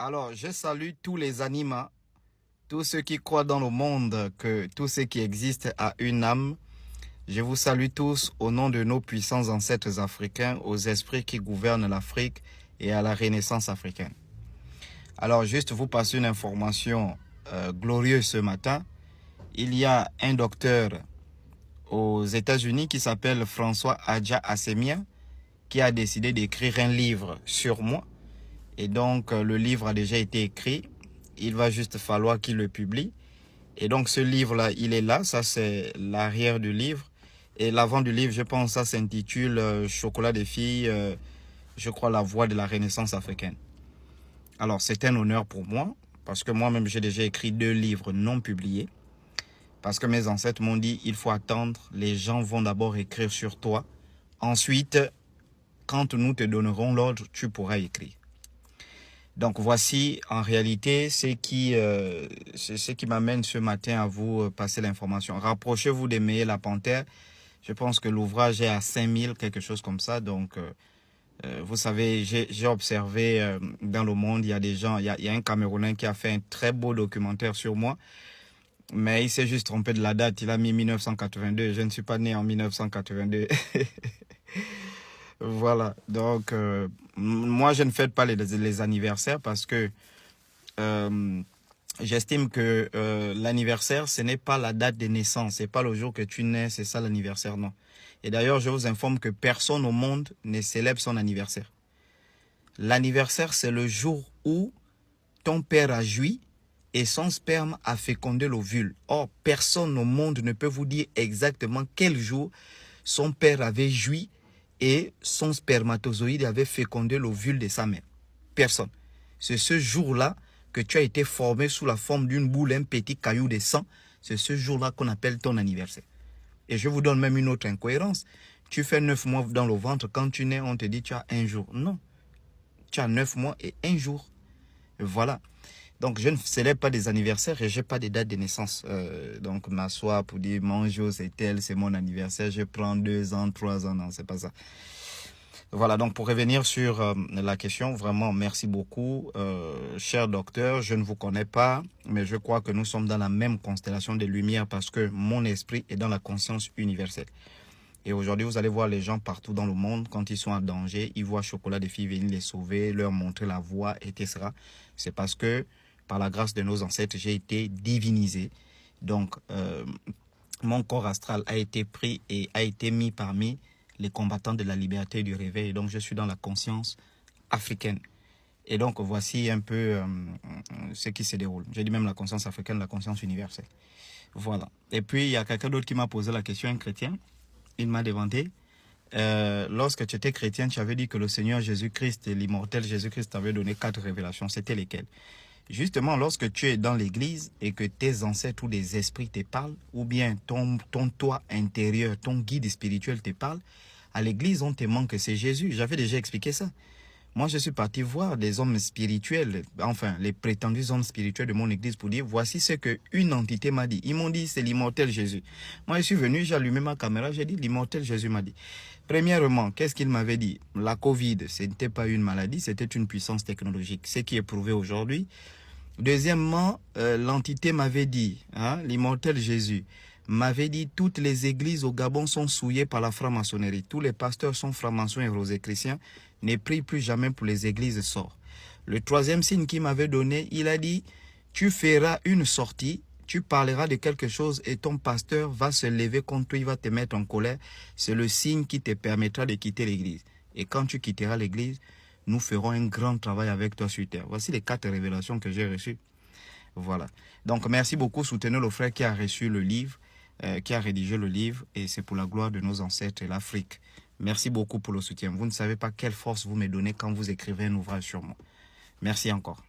Alors, je salue tous les animats, tous ceux qui croient dans le monde que tout ce qui existe a une âme. Je vous salue tous au nom de nos puissants ancêtres africains, aux esprits qui gouvernent l'Afrique et à la Renaissance africaine. Alors, juste vous passer une information glorieuse ce matin. Il y a un docteur aux États-Unis qui s'appelle François Adja Assemia qui a décidé d'écrire un livre sur moi. Et donc, le livre a déjà été écrit. Il va juste falloir qu'il le publie. Et donc, ce livre-là, il est là. Ça, c'est l'arrière du livre. Et l'avant du livre, je pense, ça s'intitule Chocolat des filles, je crois, la voix de la Renaissance africaine. Alors, c'est un honneur pour moi, parce que moi-même, j'ai déjà écrit 2 livres non publiés. Parce que mes ancêtres m'ont dit, il faut attendre. Les gens vont d'abord écrire sur toi. Ensuite, quand nous te donnerons l'ordre, tu pourras écrire. Donc voici en réalité ce qui m'amène ce matin à vous passer l'information. Rapprochez-vous d'Aimer la Panthère. Je pense que l'ouvrage est à 5000, quelque chose comme ça. Donc vous savez, j'ai observé dans le monde, il y a des gens, il y a un Camerounais qui a fait un très beau documentaire sur moi. Mais il s'est juste trompé de la date. Il a mis 1982. Je ne suis pas né en 1982. Voilà, donc moi je ne fête pas les anniversaires parce que euh, j'estime que l'anniversaire ce n'est pas la date de naissance, c'est pas le jour que tu nais, c'est ça l'anniversaire, non. Et d'ailleurs je vous informe que personne au monde ne célèbre son anniversaire. L'anniversaire c'est le jour où ton père a joui et son sperme a fécondé l'ovule. Or personne au monde ne peut vous dire exactement quel jour son père avait joui et son spermatozoïde avait fécondé l'ovule de sa mère. Personne. C'est ce jour-là que tu as été formé sous la forme d'une boule, un petit caillou de sang. C'est ce jour-là qu'on appelle ton anniversaire. Et je vous donne même une autre incohérence. Tu fais 9 mois dans le ventre. Quand tu nais, on te dit tu as un jour. Non. Tu as 9 mois et un jour. Voilà. Donc, je ne célèbre pas des anniversaires et je n'ai pas de date de naissance. Donc, m'asseoir pour dire mon jour c'est tel, c'est mon anniversaire, je prends 2 ans, 3 ans, non, c'est pas ça. Voilà, donc pour revenir sur la question, vraiment merci beaucoup. Cher docteur, je ne vous connais pas, mais je crois que nous sommes dans la même constellation de lumière parce que mon esprit est dans la conscience universelle. Et aujourd'hui, vous allez voir les gens partout dans le monde, quand ils sont en danger, ils voient Chocolat des filles venir les sauver, leur montrer la voie, etc. C'est parce que, par la grâce de nos ancêtres, j'ai été divinisé. Donc, mon corps astral a été pris et a été mis parmi les combattants de la liberté et du réveil. Et donc, je suis dans la conscience africaine. Et donc, voici un peu ce qui se déroule. J'ai dit même la conscience africaine, la conscience universelle. Voilà. Et puis, il y a quelqu'un d'autre qui m'a posé la question, un chrétien. Il m'a demandé, lorsque tu étais chrétien, tu avais dit que le Seigneur Jésus-Christ et l'immortel Jésus-Christ t'avaient donné 4 révélations. C'était lesquelles? Justement, lorsque tu es dans l'église et que tes ancêtres ou des esprits te parlent, ou bien ton toi intérieur, ton guide spirituel te parle, à l'église, on te manque, c'est Jésus. J'avais déjà expliqué ça. Moi, je suis parti voir des hommes spirituels, enfin, les prétendus hommes spirituels de mon église pour dire, voici ce qu'une entité m'a dit. Ils m'ont dit, c'est l'immortel Jésus. Moi, je suis venu, j'ai allumé ma caméra, j'ai dit, l'immortel Jésus m'a dit. Premièrement, qu'est-ce qu'il m'avait dit? La Covid, ce n'était pas une maladie, c'était une puissance technologique, ce qui est prouvé aujourd'hui. Deuxièmement, l'entité m'avait dit, l'immortel Jésus, m'avait dit, toutes les églises au Gabon sont souillées par la franc-maçonnerie. Tous les pasteurs sont francs-maçons et rosicruciens. Ne prie plus jamais pour les églises, sort. Le troisième signe qu'il m'avait donné, il a dit, tu feras une sortie, tu parleras de quelque chose et ton pasteur va se lever contre toi, il va te mettre en colère. C'est le signe qui te permettra de quitter l'église. Et quand tu quitteras l'église, nous ferons un grand travail avec toi sur terre. Voici les 4 révélations que j'ai reçues. Voilà. Donc, merci beaucoup. Soutenez le frère qui a reçu le livre, qui a rédigé le livre. Et c'est pour la gloire de nos ancêtres et l'Afrique. Merci beaucoup pour le soutien. Vous ne savez pas quelle force vous me donnez quand vous écrivez un ouvrage sur moi. Merci encore.